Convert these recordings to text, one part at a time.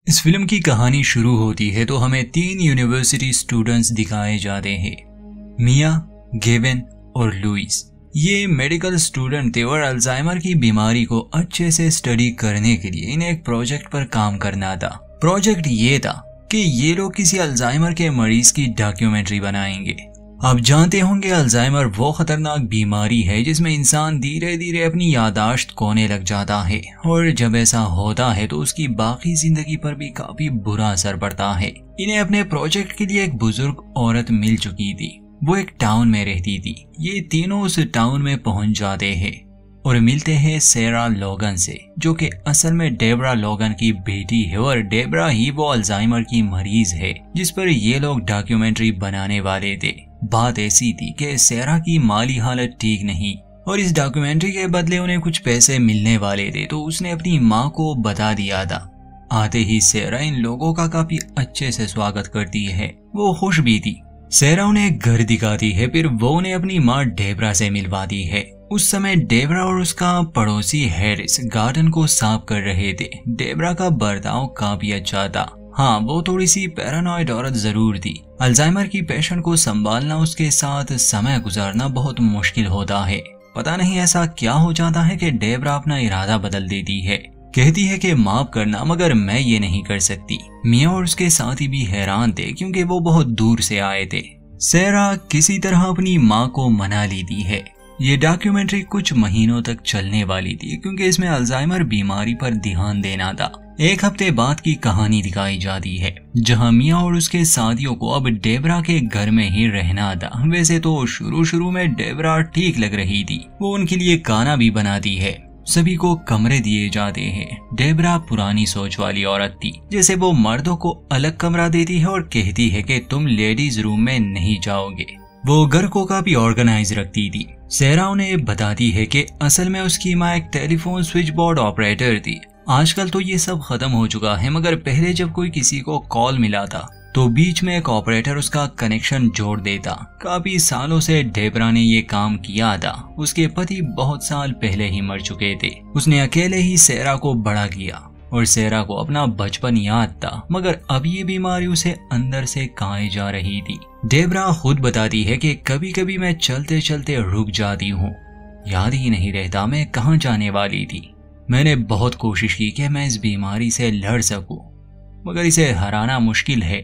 इस फिल्म की कहानी शुरू होती है तो हमें तीन यूनिवर्सिटी स्टूडेंट्स दिखाए जाते हैं, मिया, गेविन और लुइस। ये मेडिकल स्टूडेंट थे और अल्जाइमर की बीमारी को अच्छे से स्टडी करने के लिए इन्हें एक प्रोजेक्ट पर काम करना था। प्रोजेक्ट ये था कि ये लोग किसी अल्जाइमर के मरीज की डॉक्यूमेंट्री बनाएंगे। आप जानते होंगे अल्जाइमर वो खतरनाक बीमारी है जिसमें इंसान धीरे धीरे अपनी याददाश्त खोने लग जाता है और जब ऐसा होता है तो उसकी बाकी जिंदगी पर भी काफी बुरा असर पड़ता है। इन्हें अपने प्रोजेक्ट के लिए एक बुजुर्ग औरत मिल चुकी थी। वो एक टाउन में रहती थी। ये तीनों उस टाउन में पहुंच जाते हैं और मिलते हैं सेरा लोगन से, जो कि असल में डेबरा लोगन की बेटी है और डेबरा ही वो अल्जाइमर की मरीज है जिस पर ये लोग डॉक्यूमेंट्री बनाने वाले थे। बात ऐसी थी कि सेरा की माली हालत ठीक नहीं और इस डॉक्यूमेंट्री के बदले उन्हें कुछ पैसे मिलने वाले थे, तो उसने अपनी माँ को बता दिया था। आते ही सेरा इन लोगों का काफी अच्छे से स्वागत करती है। वो खुश भी थी। सेरा उन्हें एक घर दिखाती है, फिर वो उन्हें अपनी माँ डेबरा से मिलवाती है। उस समय डेबरा और उसका पड़ोसी हैरिस गार्डन को साफ कर रहे थे। डेबरा का बर्ताव काफी अच्छा था। हाँ, वो थोड़ी सी पैरानॉइड औरत जरूर थी। अल्जाइमर की पेशेंट को संभालना, उसके साथ समय गुजारना बहुत मुश्किल होता है। पता नहीं ऐसा क्या हो जाता है कि डेबरा अपना इरादा बदल देती है। कहती है कि माफ करना, मगर मैं ये नहीं कर सकती। मिया और उसके साथी भी हैरान थे क्योंकि वो बहुत दूर से आए थे। सेरा किसी तरह अपनी माँ को मना लेती है। ये डॉक्यूमेंट्री कुछ महीनों तक चलने वाली थी क्योंकि इसमें अल्जाइमर बीमारी पर ध्यान देना था। एक हफ्ते बाद की कहानी दिखाई जाती है जहां मिया और उसके साथियों को अब डेबरा के घर में ही रहना था। वैसे तो शुरू में डेबरा ठीक लग रही थी। वो उनके लिए खाना भी बनाती है। सभी को कमरे दिए जाते हैं। डेबरा पुरानी सोच वाली औरत थी, जैसे वो मर्दों को अलग कमरा देती है और कहती है कि तुम लेडीज रूम में नहीं जाओगे। वो घर को काफी ऑर्गेनाइज रखती थी। सेरा उन्हें बताती है कि असल में उसकी माँ एक टेलीफोन स्विच बोर्ड ऑपरेटर थी। आजकल तो ये सब खत्म हो चुका है, मगर पहले जब कोई किसी को कॉल मिला था तो बीच में एक ऑपरेटर उसका कनेक्शन जोड़ देता। काफी सालों से डेबरा ने ये काम किया था। उसके पति बहुत साल पहले ही मर चुके थे। उसने अकेले ही सेरा को बड़ा किया और सेरा को अपना बचपन याद था, मगर अब ये बीमारी उसे अंदर से खाए जा रही थी। डेबरा खुद बताती है कि कभी कभी मैं चलते चलते रुक जाती हूँ, याद ही नहीं रहता मैं कहाँ जाने वाली थी। मैंने बहुत कोशिश की कि मैं इस बीमारी से लड़ सकूं, मगर इसे हराना मुश्किल है।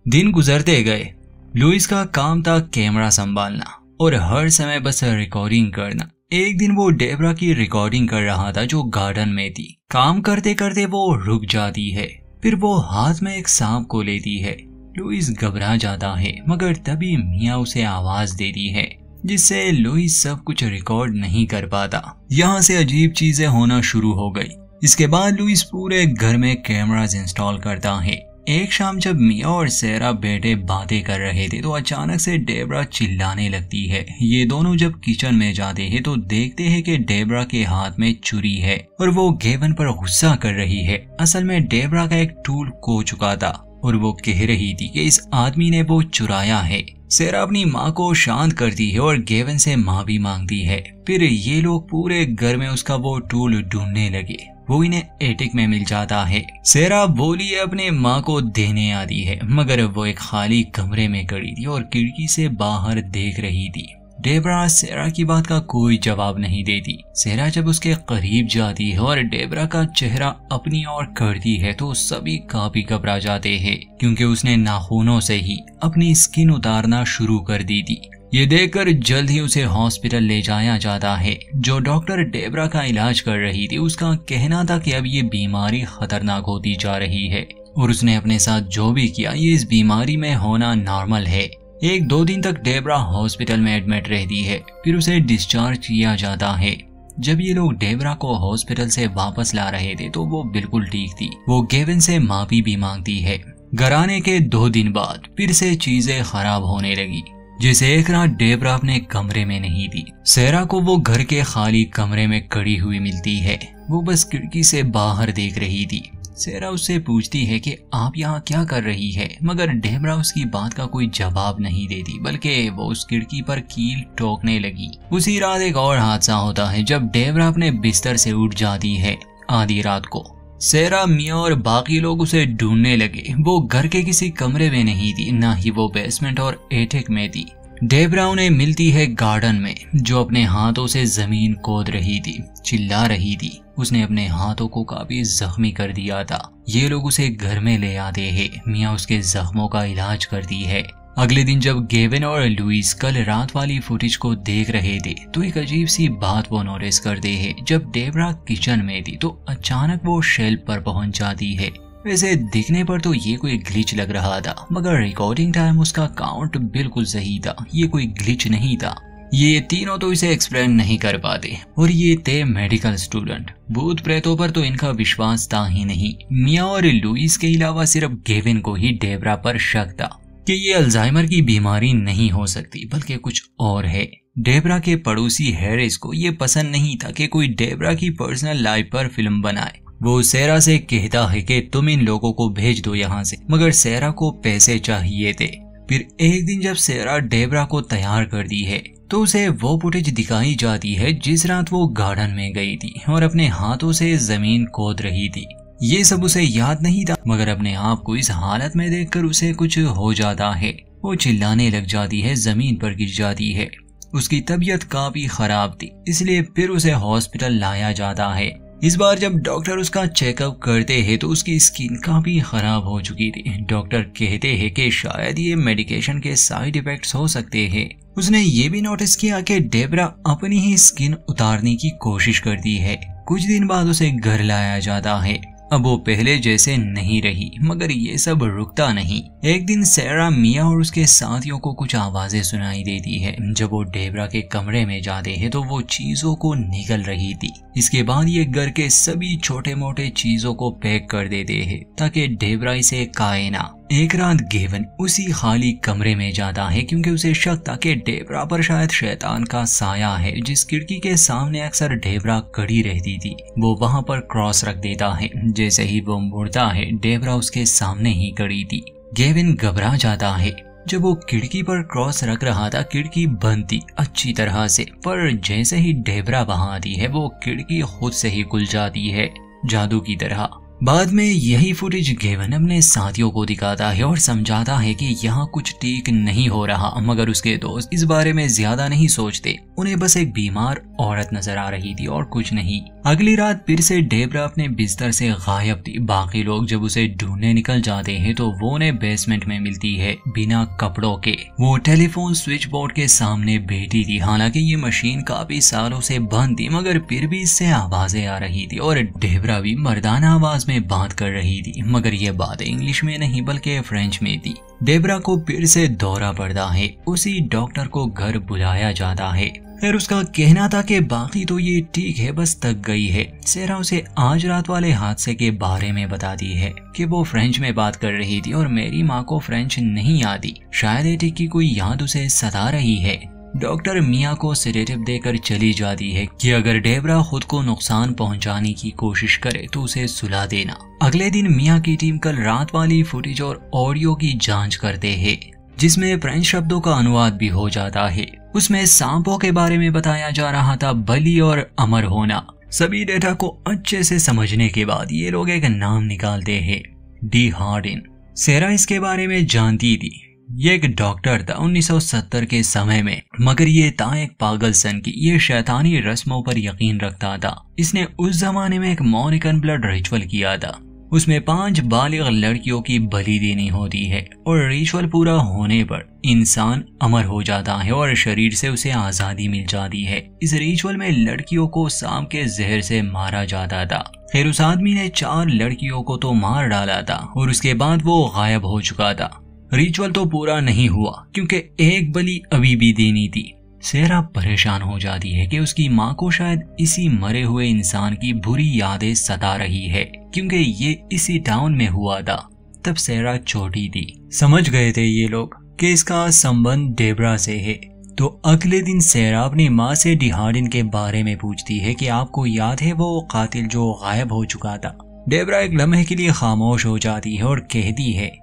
दिन गुजरते गए। लुइस का काम था कैमरा संभालना और हर समय बस रिकॉर्डिंग करना। एक दिन वो डेबरा की रिकॉर्डिंग कर रहा था जो गार्डन में थी। काम करते करते वो रुक जाती है, फिर वो हाथ में एक सांप को लेती है। लुइस घबरा जाता है, मगर तभी मिया उसे आवाज देती है जिससे लुइस सब कुछ रिकॉर्ड नहीं कर पाता। यहाँ से अजीब चीजें होना शुरू हो गई। इसके बाद लुइस पूरे घर में कैमरास इंस्टॉल करता है। एक शाम जब मिया और सेरा बैठे बातें कर रहे थे तो अचानक से डेबरा चिल्लाने लगती है। ये दोनों जब किचन में जाते हैं तो देखते हैं कि डेबरा के हाथ में छुरी है और वो गेवन पर गुस्सा कर रही है। असल में डेबरा का एक टूल खो चुका था और वो कह रही थी कि इस आदमी ने वो चुराया है। सेरा अपनी माँ को शांत करती है और गेवन से माँ भी मांगती है। फिर ये लोग पूरे घर में उसका वो टूल ढूंढने लगे। वो इन्हें एटिक में मिल जाता है। सेरा बोली अपने माँ को देने आती है, मगर वो एक खाली कमरे में खड़ी थी और खिड़की से बाहर देख रही थी। डेबरा सेरा की बात का कोई जवाब नहीं देती। सेरा जब उसके करीब जाती है और डेबरा का चेहरा अपनी ओर करती है तो सभी काफी घबरा जाते हैं क्योंकि उसने नाखूनों से ही अपनी स्किन उतारना शुरू कर दी थी। ये देखकर जल्द ही उसे हॉस्पिटल ले जाया जाता है। जो डॉक्टर डेबरा का इलाज कर रही थी उसका कहना था कि अब ये बीमारी खतरनाक होती जा रही है और उसने अपने साथ जो भी किया ये इस बीमारी में होना नॉर्मल है। 1-2 दिन तक डेबरा हॉस्पिटल में एडमिट रहती है, फिर उसे डिस्चार्ज किया जाता है। जब ये लोग डेबरा को हॉस्पिटल से वापस ला रहे थे तो वो बिल्कुल ठीक थी। वो गेविन से माफी भी मांगती है। घर आने के 2 दिन बाद फिर से चीजें खराब होने लगी। जैसे एक रात डेबरा अपने कमरे में नहीं थी। सेरा को वो घर के खाली कमरे में खड़ी हुई मिलती है। वो बस खिड़की से बाहर देख रही थी। सेरा उससे पूछती है कि आप यहाँ क्या कर रही है, मगर डेबरा उसकी बात का कोई जवाब नहीं देती, बल्कि वो उस खिड़की पर कील ठोकने लगी। उसी रात एक और हादसा होता है जब डेबरा अपने बिस्तर से उठ जाती है आधी रात को। सेरा, मिया और बाकी लोग उसे ढूंढने लगे। वो घर के किसी कमरे में नहीं थी, ना ही वो बेसमेंट और एटिक में थी। डेबरा उन्हें मिलती है गार्डन में, जो अपने हाथों से जमीन खोद रही थी, चिल्ला रही थी। उसने अपने हाथों को काफी जख्मी कर दिया था। ये लोग उसे घर में ले आते हैं। मिया उसके जख्मों का इलाज करती है। अगले दिन जब गेविन और लुइस कल रात वाली फुटेज को देख रहे थे तो एक अजीब सी बात वो नोटिस करते हैं। जब डेबरा किचन में थी तो अचानक वो शेल्फ पर पहुंच जाती है। वैसे दिखने पर तो ये कोई ग्लिच लग रहा था, मगर रिकॉर्डिंग टाइम उसका काउंट बिल्कुल सही था। ये कोई ग्लिच नहीं था। ये तीनों तो इसे एक्सप्लेन नहीं कर पाते, और ये थे मेडिकल स्टूडेंट। भूत प्रेतों पर तो इनका विश्वास था ही नहीं। मिया और लुइस के अलावा सिर्फ गेविन को ही डेबरा पर शक था कि ये अल्जाइमर की बीमारी नहीं हो सकती, बल्कि कुछ और है। डेबरा के पड़ोसी हैरिस को ये पसंद नहीं था कि कोई डेबरा की पर्सनल लाइफ पर फिल्म बनाए। वो सेरा से कहता है कि तुम इन लोगों को भेज दो यहाँ से, मगर सेरा को पैसे चाहिए थे। फिर एक दिन जब सेरा डेबरा को तैयार कर दी है तो उसे वो फुटेज दिखाई जाती है जिस रात वो गार्डन में गई थी और अपने हाथों से जमीन खोद रही थी। ये सब उसे याद नहीं था, मगर अपने आप को इस हालत में देखकर उसे कुछ हो जाता है। वो चिल्लाने लग जाती है, जमीन पर गिर जाती है। उसकी तबीयत काफी खराब थी, इसलिए फिर उसे हॉस्पिटल लाया जाता है। इस बार जब डॉक्टर उसका चेकअप करते हैं तो उसकी स्किन काफी खराब हो चुकी थी। डॉक्टर कहते हैं कि शायद ये मेडिकेशन के साइड इफेक्ट्स हो सकते हैं। उसने ये भी नोटिस किया कि डेबरा अपनी ही स्किन उतारने की कोशिश करती है। कुछ दिन बाद उसे घर लाया जाता है। अब वो पहले जैसे नहीं रही, मगर ये सब रुकता नहीं। एक दिन सेरा, मिया और उसके साथियों को कुछ आवाजें सुनाई देती है। जब वो डेबरा के कमरे में जाते हैं तो वो चीजों को निगल रही थी। इसके बाद ये घर के सभी छोटे मोटे चीजों को पैक कर देते हैं ताकि डेबरा इसे खाए ना। एक रात गेविन उसी खाली कमरे में जाता है क्योंकि उसे शक था कि डेबरा पर शायद शैतान का साया है। जिस खिड़की के सामने अक्सर डेबरा खड़ी रहती थी, वो वहां पर क्रॉस रख देता है। जैसे ही वो मुड़ता है, डेबरा उसके सामने ही खड़ी थी। गेविन घबरा जाता है। जब वो खिड़की पर क्रॉस रख रहा था, खिड़की बंद थी अच्छी तरह से, पर जैसे ही डेबरा वहां आती है वो खिड़की खुद से ही खुल जाती है, जादू की तरह। बाद में यही फुटेज गेविन अपने साथियों को दिखाता है और समझाता है कि यहाँ कुछ ठीक नहीं हो रहा, मगर उसके दोस्त इस बारे में ज्यादा नहीं सोचते। उन्हें बस एक बीमार औरत नजर आ रही थी और कुछ नहीं। अगली रात फिर से डेबरा अपने बिस्तर से गायब थी। बाकी लोग जब उसे ढूंढने निकल जाते हैं तो वो उन्हें बेसमेंट में मिलती है, बिना कपड़ों के। वो टेलीफोन स्विच बोर्ड के सामने बैठी थी। हालांकि ये मशीन काफी सालों से बंद थी, मगर फिर भी इससे आवाजें आ रही थी और डेबरा भी मर्दाना आवाज में बात कर रही थी, मगर ये बातें इंग्लिश में नहीं बल्कि फ्रेंच में थी। डेबरा को फिर से दौरा पड़ता है। उसी डॉक्टर को घर बुलाया जाता है। फिर उसका कहना था कि बाकी तो ये ठीक है, बस थक गई है। सेरा उसे आज रात वाले हादसे के बारे में बताती है कि वो फ्रेंच में बात कर रही थी और मेरी माँ को फ्रेंच नहीं आती। शायद एटिक की कोई याद उसे सता रही है। डॉक्टर मिया को सेडेटिव देकर चली जाती है कि अगर डेबरा खुद को नुकसान पहुंचाने की कोशिश करे तो उसे सुला देना। अगले दिन मिया की टीम कल रात वाली फुटेज और ऑडियो की जांच करते हैं, जिसमें फ्रेंच शब्दों का अनुवाद भी हो जाता है। उसमें सांपों के बारे में बताया जा रहा था, बलि और अमर होना। सभी डेटा को अच्छे से समझने के बाद ये लोग एक नाम निकालते हैं, डी हार्डिन। सेरा इसके बारे में जानती थी। ये एक डॉक्टर था 1970 के समय में, मगर ये था एक पागल सन की। ये शैतानी रस्मों पर यकीन रखता था। इसने उस जमाने में एक मोनिकन ब्लड रिचुअल किया था। उसमें 5 बालिग लड़कियों की बलि देनी होती है और रिचुअल पूरा होने पर इंसान अमर हो जाता है और शरीर से उसे आजादी मिल जाती है। इस रिचुअल में लड़कियों को सांप के जहर से मारा जाता था। खैर उस आदमी ने 4 लड़कियों को तो मार डाला था और उसके बाद वो गायब हो चुका था। रिचुअल तो पूरा नहीं हुआ क्योंकि एक बलि अभी भी देनी थी। सेरा परेशान हो जाती है कि उसकी माँ को शायद इसी मरे हुए इंसान की बुरी यादें सता रही है, क्योंकि ये इसी टाउन में हुआ था। तब सेरा छोटी थी। समझ गए थे ये लोग कि इसका संबंध डेबरा से है। तो अगले दिन सेरा अपनी माँ से डी हार्डिन के बारे में पूछती है कि आपको याद है वो कातिल जो गायब हो चुका था। डेबरा एक लम्हे के लिए खामोश हो जाती है और कहती है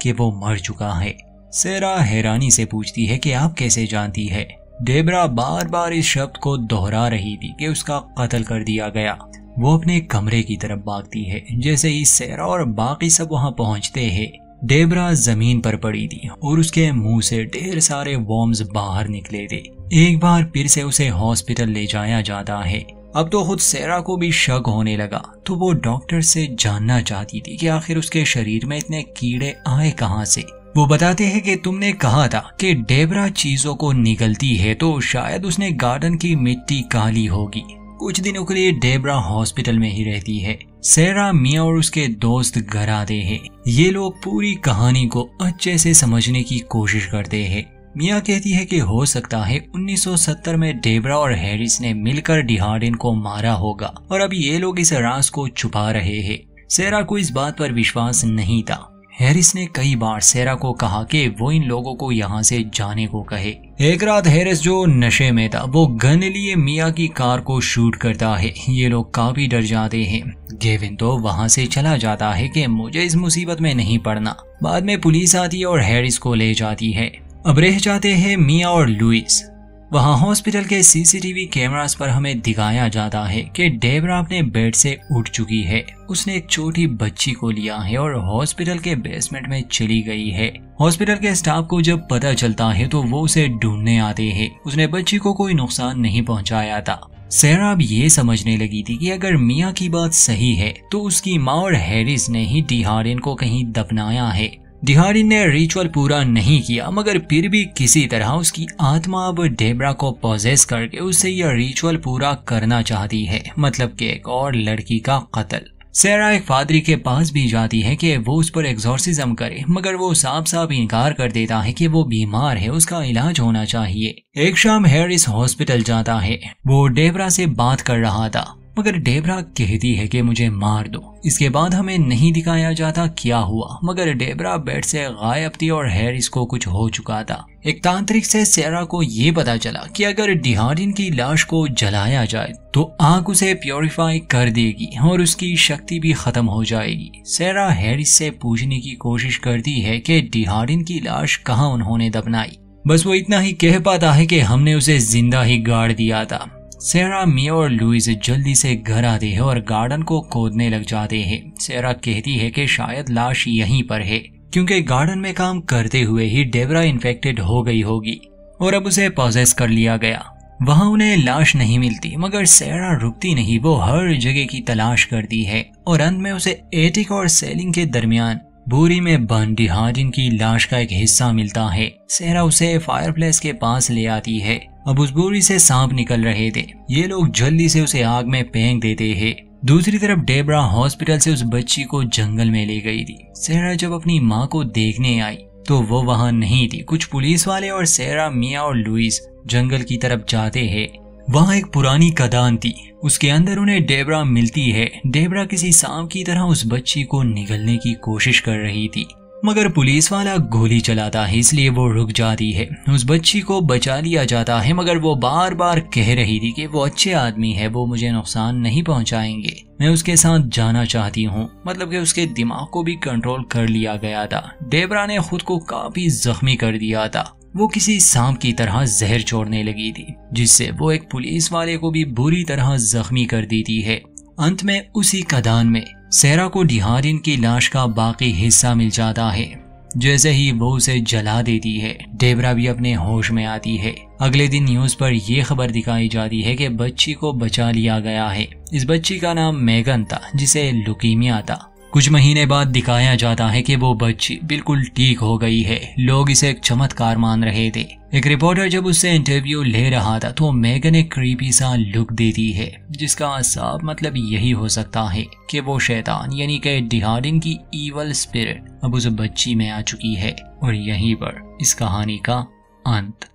कि वो मर चुका है। सेरा हैरानी से पूछती है कि आप कैसे जानती है। डेबरा बार बार इस शब्द को दोहरा रही थी कि उसका कत्ल कर दिया गया। वो अपने कमरे की तरफ भागती है। जैसे ही सेरा और बाकी सब वहां पहुंचते हैं, डेबरा जमीन पर पड़ी थी और उसके मुंह से ढेर सारे वॉर्म्स बाहर निकले थे। एक बार फिर से उसे हॉस्पिटल ले जाया जाता है। अब तो खुद सेरा को भी शक होने लगा, तो वो डॉक्टर से जानना चाहती थी कि आखिर उसके शरीर में इतने कीड़े आए कहां से। वो बताते हैं कि तुमने कहा था कि डेबरा चीजों को निगलती है, तो शायद उसने गार्डन की मिट्टी काली होगी। कुछ दिनों के लिए डेबरा हॉस्पिटल में ही रहती है। सेरा, मिया और उसके दोस्त घर आते हैं। ये लोग पूरी कहानी को अच्छे से समझने की कोशिश करते हैं। मिया कहती है कि हो सकता है 1970 में डेबरा और हैरिस ने मिलकर डिहार्डिन को मारा होगा और अब ये लोग इस राज को छुपा रहे हैं। सेरा को इस बात पर विश्वास नहीं था। हैरिस ने कई बार सेरा को कहा कि वो इन लोगों को यहाँ से जाने को कहे। एक रात हैरिस जो नशे में था, वो गन लिए मिया की कार को शूट करता है। ये लोग काफी डर जाते हैं। गेविन तो वहाँ से चला जाता है कि मुझे इस मुसीबत में नहीं पड़ना। बाद में पुलिस आती है और हैरिस को ले जाती है। अब रह जाते हैं मिया और लुइस। वहाँ हॉस्पिटल के सीसीटीवी कैमरास पर हमें दिखाया जाता है कि डेबरा अपने बेड से उठ चुकी है। उसने एक छोटी बच्ची को लिया है और हॉस्पिटल के बेसमेंट में चली गई है। हॉस्पिटल के स्टाफ को जब पता चलता है तो वो उसे ढूंढने आते हैं। उसने बच्ची को कोई नुकसान नहीं पहुंचाया था। सेरा अब ये समझने लगी थी कि अगर मिया की बात सही है तो उसकी माँ और हैरिस ने ही डिहार्डिन को कहीं दफनाया है। डिहार्डिन ने रिचुअल पूरा नहीं किया, मगर फिर भी किसी तरह उसकी आत्मा अब डेबरा को पोजेस करके उससे यह रिचुअल पूरा करना चाहती है, मतलब कि एक और लड़की का कत्ल। सेरा एक पादरी के पास भी जाती है कि वो उस पर एक्सोर्सिज्म करे, मगर वो साफ साफ इनकार कर देता है कि वो बीमार है, उसका इलाज होना चाहिए। एक शाम हैरिस हॉस्पिटल जाता है। वो डेबरा से बात कर रहा था, मगर डेबरा कहती है कि मुझे मार दो। इसके बाद हमें नहीं दिखाया जाता क्या हुआ, मगर डेबरा बेड से गायब थी और हैरिस को कुछ हो चुका था। एक तांत्रिक से सेरा को ये पता चला कि अगर डिहार्डिन की लाश को जलाया जाए तो आग उसे प्योरीफाई कर देगी और उसकी शक्ति भी खत्म हो जाएगी। सेरा हैरिस से पूछने की कोशिश करती है कि डिहार्डिन की लाश कहाँ उन्होंने दफनाई। बस वो इतना ही कह पाता है कि हमने उसे जिंदा ही गाड़ दिया था। सेरा, मिया और लुइस जल्दी से घर आते हैं और गार्डन को खोदने लग जाते हैं। सेरा कहती है कि शायद लाश यहीं पर है, क्योंकि गार्डन में काम करते हुए ही डेबरा इन्फेक्टेड हो गई होगी और अब उसे पॉजेस कर लिया गया। वहां उन्हें लाश नहीं मिलती, मगर सेरा रुकती नहीं। वो हर जगह की तलाश करती है और अंत में उसे एटिक और सेलिंग के दरमियान बोरी में बंद डिहार्डिन की लाश का एक हिस्सा मिलता है। सेरा उसे फायरप्लेस के पास ले आती है। अब उस बोरी से सांप निकल रहे थे। ये लोग जल्दी से उसे आग में फेंक देते हैं। दूसरी तरफ डेबरा हॉस्पिटल से उस बच्ची को जंगल में ले गई थी। सेरा जब अपनी माँ को देखने आई तो वो वहाँ नहीं थी। कुछ पुलिस वाले और सेरा, मिया और लुइस जंगल की तरफ जाते हैं। वहाँ एक पुरानी खदान थी, उसके अंदर उन्हें डेबरा मिलती है। डेबरा किसी सांप की तरह उस बच्ची को निगलने की कोशिश कर रही थी, मगर पुलिस वाला गोली चलाता है, इसलिए वो रुक जाती है। उस बच्ची को बचा लिया जाता है, मगर वो बार बार कह रही थी कि वो अच्छे आदमी है, वो मुझे नुकसान नहीं पहुंचाएंगे, मैं उसके साथ जाना चाहती हूँ। मतलब कि उसके दिमाग को भी कंट्रोल कर लिया गया था। डेबरा ने खुद को काफी जख्मी कर दिया था। वो किसी सांप की तरह जहर छोड़ने लगी थी, जिससे वो एक पुलिस वाले को भी बुरी तरह जख्मी कर देती है। अंत में उसी खदान में सेरा को डिहार्डिन की लाश का बाकी हिस्सा मिल जाता है। जैसे ही वो उसे जला देती है, डेबरा भी अपने होश में आती है। अगले दिन न्यूज पर यह खबर दिखाई जाती है कि बच्ची को बचा लिया गया है। इस बच्ची का नाम मेगन था, जिसे लुकीमिया था। कुछ महीने बाद दिखाया जाता है कि वो बच्ची बिल्कुल ठीक हो गई है। लोग इसे एक चमत्कार मान रहे थे। एक रिपोर्टर जब उससे इंटरव्यू ले रहा था तो मेगन एक क्रीपी सा लुक देती है, जिसका साफ मतलब यही हो सकता है कि वो शैतान यानी कि डिहार्डिन की ईवल स्पिरिट अब उस बच्ची में आ चुकी है। और यहीं पर इस कहानी का अंत।